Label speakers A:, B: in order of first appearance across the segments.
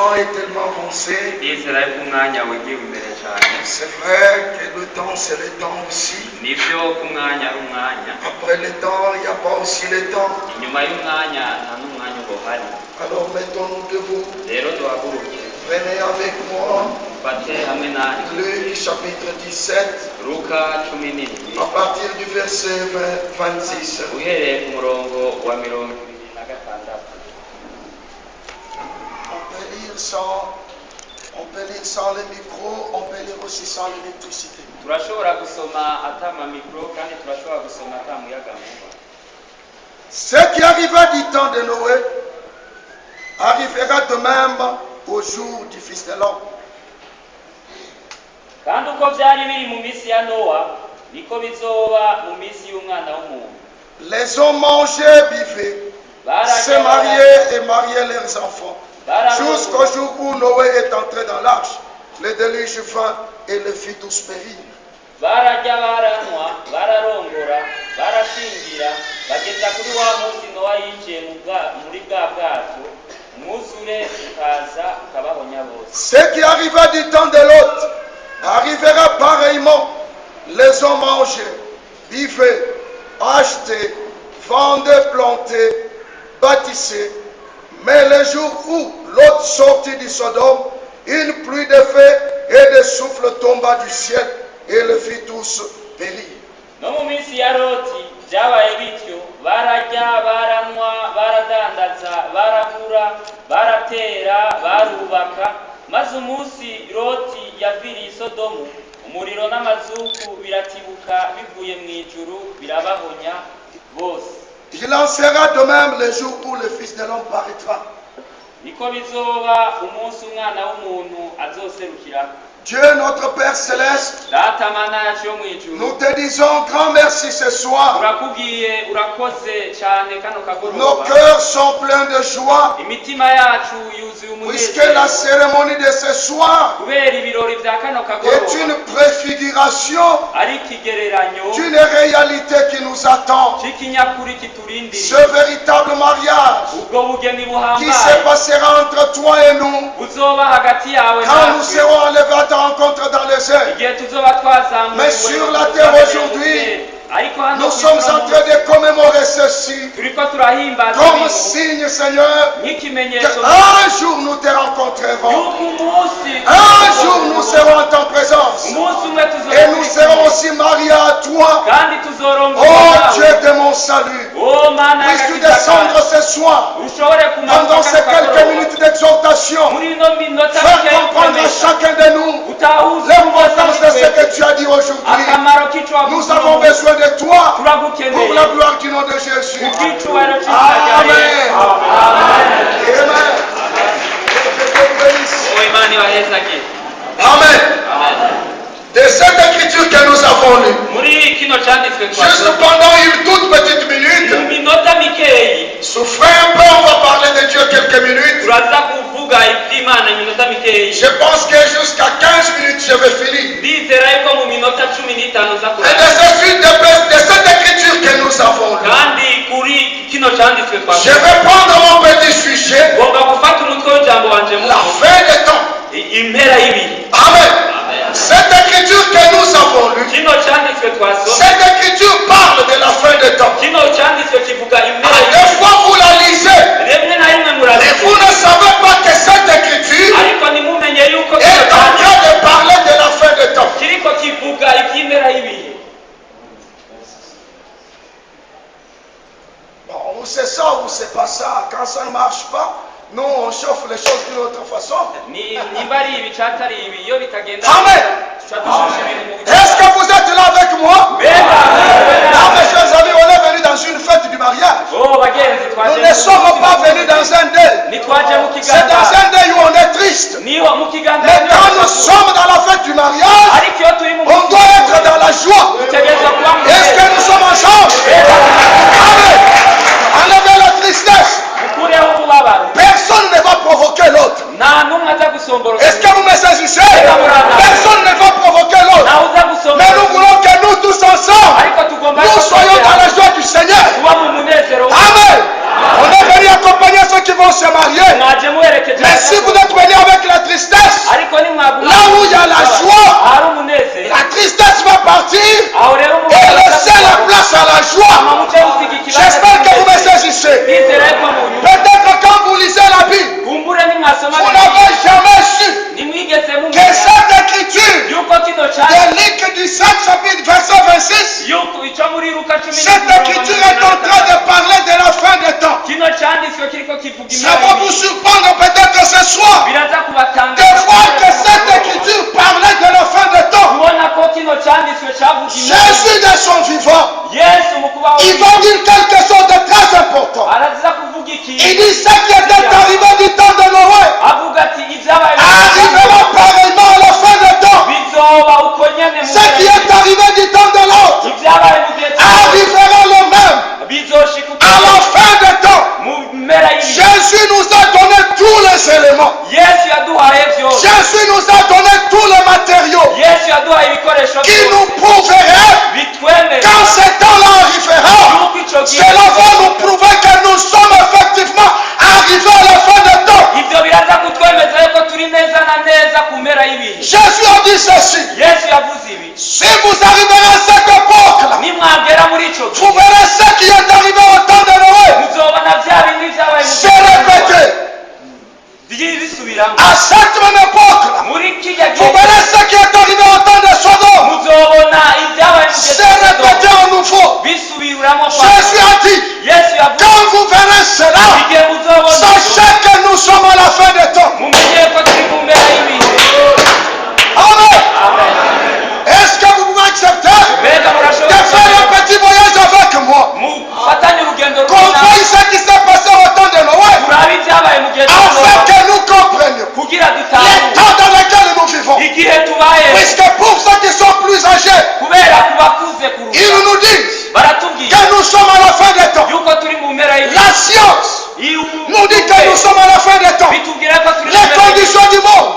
A: temps est tellement avancé. C'est vrai que le temps c'est le temps aussi. Après le temps, il n'y a pas aussi le temps. Alors mettons-nous debout. Venez avec moi. Luc chapitre 17. À partir du verset 26. On peut lire sans le micro, on peut lire aussi sans l'électricité. Ce qui arriva du temps de Noé arrivera de même au jour du Fils de l'homme. Les hommes mangeaient, buvaient, se mariaient et mariaient leurs enfants. Jusqu'au jour où Noé est entré dans l'arche, le déluge vint et le fit tous périr. Ce qui arriva du temps de Lot arrivera pareillement. Les hommes mangeaient, buvaient, achetaient, vendaient, plantaient, bâtissaient. Mais le jour où Lot sortit du Sodome, une pluie de feu et de souffle tomba du ciel et le fit tous périr. Il en sera de même le jour où le Fils de l'homme paraîtra. Dieu notre Père Céleste, nous te disons grand merci ce soir. Nos cœurs sont pleins de joie, puisque la cérémonie de ce soir est une préfiguration d'une réalité qui nous attend. Ce véritable mariage qui se passera entre toi et nous quand nous serons enlevés à ta rencontre dans les airs. Mais sur la terre aujourd'hui, nous sommes en train de commémorer ceci comme signe, Seigneur, qu'un jour nous te rencontrerons. Un jour nous serons en ta présence. Et nous serons aussi mariés à toi. Oh Dieu de mon salut, puisses-tu descendre ce soir pendant ces quelques minutes d'exhortation, faire comprendre à chacun de nous l'importance de ce que tu as dit aujourd'hui. Nous avons besoin de toi pour la gloire du nom de Jésus. Amen. Amen. Amen. De cette écriture que nous avons lue, juste pendant une toute petite minute, souffrez un peu, on va parler de Dieu quelques minutes. Je pense que jusqu'à 15 minutes, je vais finir. Et de cette écriture que nous avons lue, je vais prendre mon petit sujet, la fin des temps. Amen. Cette écriture que nous avons lue, cette écriture parle de la fin des temps. Des fois vous la lisez, et vous ne savez pas que cette écriture est en train de parler de la fin des temps. Bon, ou c'est ça ou c'est pas ça. Quand ça ne marche pas, nous on chauffe les choses d'une autre façon. Amen. Est-ce que vous êtes là avec moi? Ah, mes chers amis, on est venus dans une fête du mariage. Nous ne sommes pas venus dans un deuil. C'est dans un deuil où on est triste. Mais quand nous sommes dans la fête du mariage, on doit être dans la joie. Est-ce que nous sommes ensemble? Amen. Enlevez la tristesse. Personne ne va provoquer l'autre. Est-ce que vous me saisissez? Personne ne va provoquer l'autre. Mais nous voulons que nous tous ensemble, nous soyons dans la joie du Seigneur. Amen. On est venu accompagner ceux qui vont se marier. Mais si vous êtes venus Il dit ce qui était arrivé du temps de Noé arrivera pareillement à la fin des temps. Ce qui est arrivé du temps de l'autre arrivera le même à la fin des temps. Jésus nous a donné tous les éléments. Jésus nous a donné tous les matériaux qui nous prouveraient quand ce temps-là arrivera. Cela va nous prouver que nous sommes effectivement arrivés à la fin des temps. Jésus a dit ceci. Si vous arriverez à cette époque-là, vous verrez ce qui est arrivé au temps de Noé. C'est répété. À cette même époque-là, vous verrez ce qui est arrivé au temps de Sodome. C'est répété à nouveau. Jésus a dit, quand vous verrez cela, sachez que nous sommes à la fin des temps. Amen. Est-ce que vous pouvez accepter de faire un petit voyage avec moi? Comprenez ce qui s'est passé au temps de Noé, afin que nous comprenions les temps dans lesquels nous vivons. Puisque pour ceux qui sont plus âgés, ils nous disent que nous sommes à la fin des temps. La science nous dit que nous sommes à la fin des temps. Les conditions du monde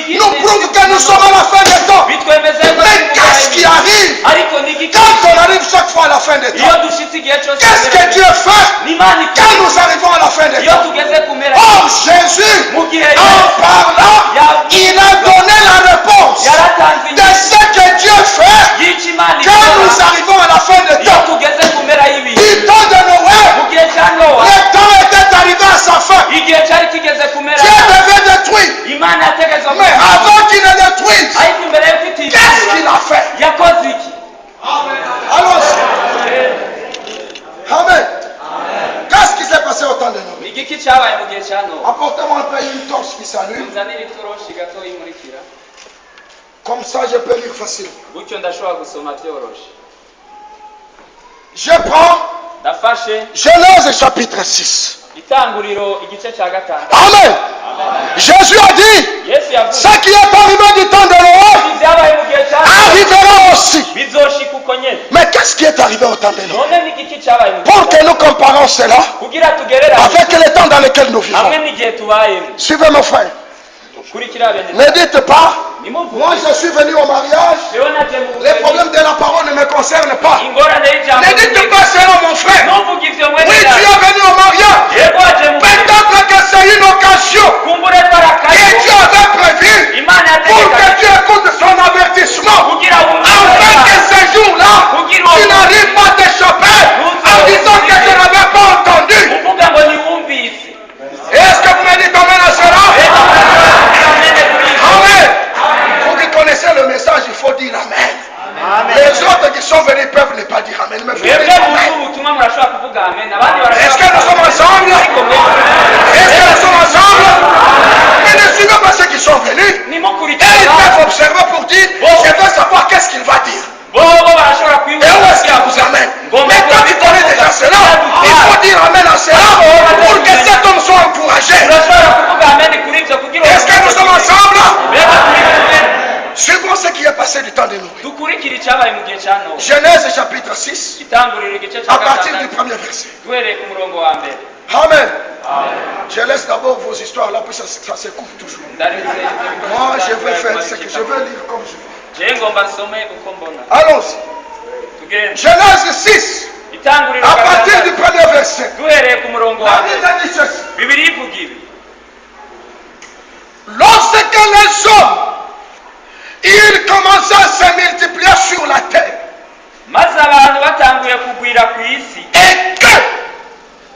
A: nous prouvent que nous sommes à la fin des temps. Mais qu'est-ce qui arrive quand on arrive chaque fois à la fin des temps? Qu'est-ce que Dieu fait quand nous arrivons à la fin des temps? Oh, Jésus, en parlant, il a donné la réponse de ce que Dieu fait quand nous arrivons à la fin des temps. Du temps de Noé, le temps était arrivé à sa fin. Dieu devait détruire. Mais avant qu'il ne détruise, qu'est-ce qu'il a fait? Allons-y. Amen. Qu'est-ce qui s'est passé au temps de Noé? Apportez-moi un peu une torche qui s'allume. Comme ça, je peux lire facilement. Je prends Genèse chapitre 6. Amen. Jésus a dit, ce qui est arrivé du temps de Noé arrivera aussi. Mais qu'est-ce qui est arrivé au temps de Noé? Pour que nous comparons cela avec les temps dans lesquels nous vivons. Suivez mon frère. Ne dites pas, moi je suis venu au mariage, les problèmes de la parole ne me concernent pas. Ne dites pas cela, mon frère. Oui, tu es venu au mariage. Peut-être que c'est une occasion que Dieu avait prévue pour que tu écoutes son avertissement. Afin que ce jour-là, tu n'arrives pas à t'échapper en disant que tu n'avais pas entendu. Est-ce que vous me dites amen à cela? Amen. Vous qui connaissez le message, il faut dire amen. Amen. Les autres qui sont venus peuvent ne pas dire amen. Mais est-ce que nous sommes ensemble? Est-ce que nous sommes ensemble? Mais ne suivez pas ceux qui sont venus. Et ils peuvent observer pour dire, je dois savoir qu'est-ce qu'il va dire. Et où est-ce qu'il vous amène? Mais quand tu connais déjà cela, il faut dire amen à cela pour que cet homme soit encouragé. Est-ce que nous sommes ensemble? Suivons ce qui est passé du temps de Noé. Genèse chapitre 6, à partir du premier verset. Amen. Je laisse d'abord vos histoires là, puis ça se coupe toujours. Moi, je vais faire ce que je veux lire comme je veux. Allons-y. Genèse 6, à partir du premier verset. La Bible dit ceci. Lorsque les hommes ils commençaient à se multiplier sur la terre, et que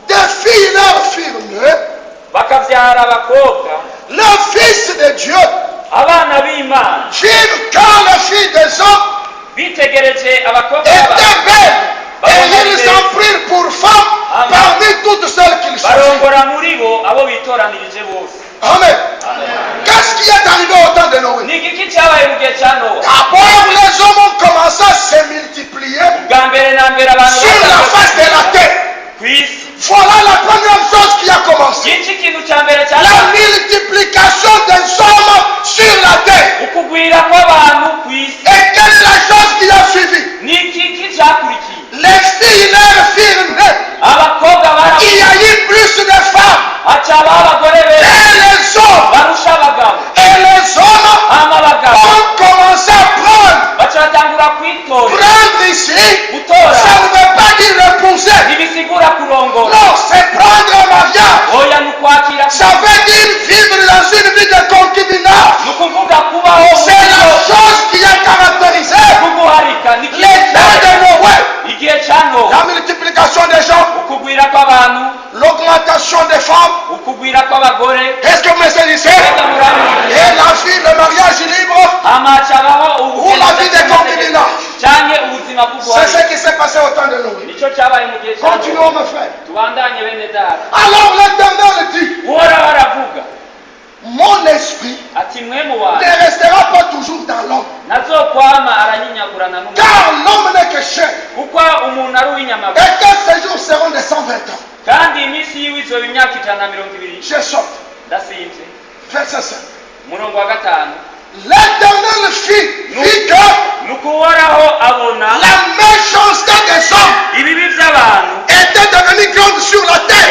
A: des filles leur furent nées, les fils de Dieu virent quand les filles des hommes étaient belles, et ils en prirent pour femmes parmi toutes celles qu'ils choisirent. Amen. Qu'est-ce qui est arrivé au temps de Noé? D'abord, les hommes ont commencé à se multiplier sur la face de la terre. Voilà la première chose qui a commencé. La multiplication des hommes sur la terre. Et quelle est la chose qui a suivi? Les filles firent naître. Il y a eu plus de femmes que les hommes. Et les hommes ont commencé à prendre. Prendre ici, ça ne veut pas dire épouser. Non, c'est prendre un mariage. Ça veut dire vivre dans une vie de concubinage. C'est la chose qui a caractérisé les temps de Noé. La multiplication des gens, l'augmentation des femmes. Est-ce que vous me saisissez? Et la vie, le mariage libre, ou la vie de concubinage. C'est ce qui s'est passé au temps de Noé. Continuons, mes frères. Alors l'Éternel dit, mon esprit ne restera pas toujours dans l'homme. Car l'homme n'est que chair. Et que ces jours seront de 120 ans. Je saute. Verset 5. L'Éternel fit que la méchanceté des hommes était devenue grande sur la terre.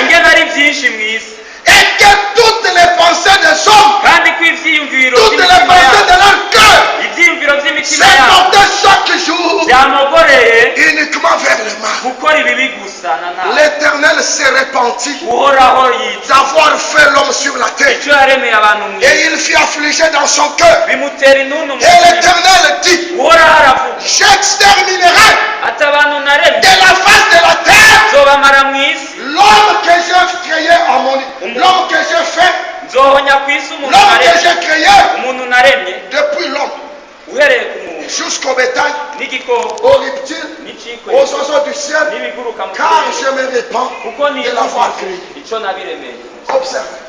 A: Et que toutes les pensées des hommes, toutes les pensées de leur cœur, s'est porté chaque jour uniquement vers le mal. L'Éternel s'est repenti d'avoir fait l'homme sur la terre. Et il fut affligé dans son cœur. Et l'Éternel dit, j'exterminerai de la face de la terre l'homme que j'ai créé à mon l'homme que j'ai fait, l'homme que j'ai créé depuis l'homme jusqu'au bétail, aux reptiles, aux oiseaux du ciel, car je me répands de l'avoir créé. Observez.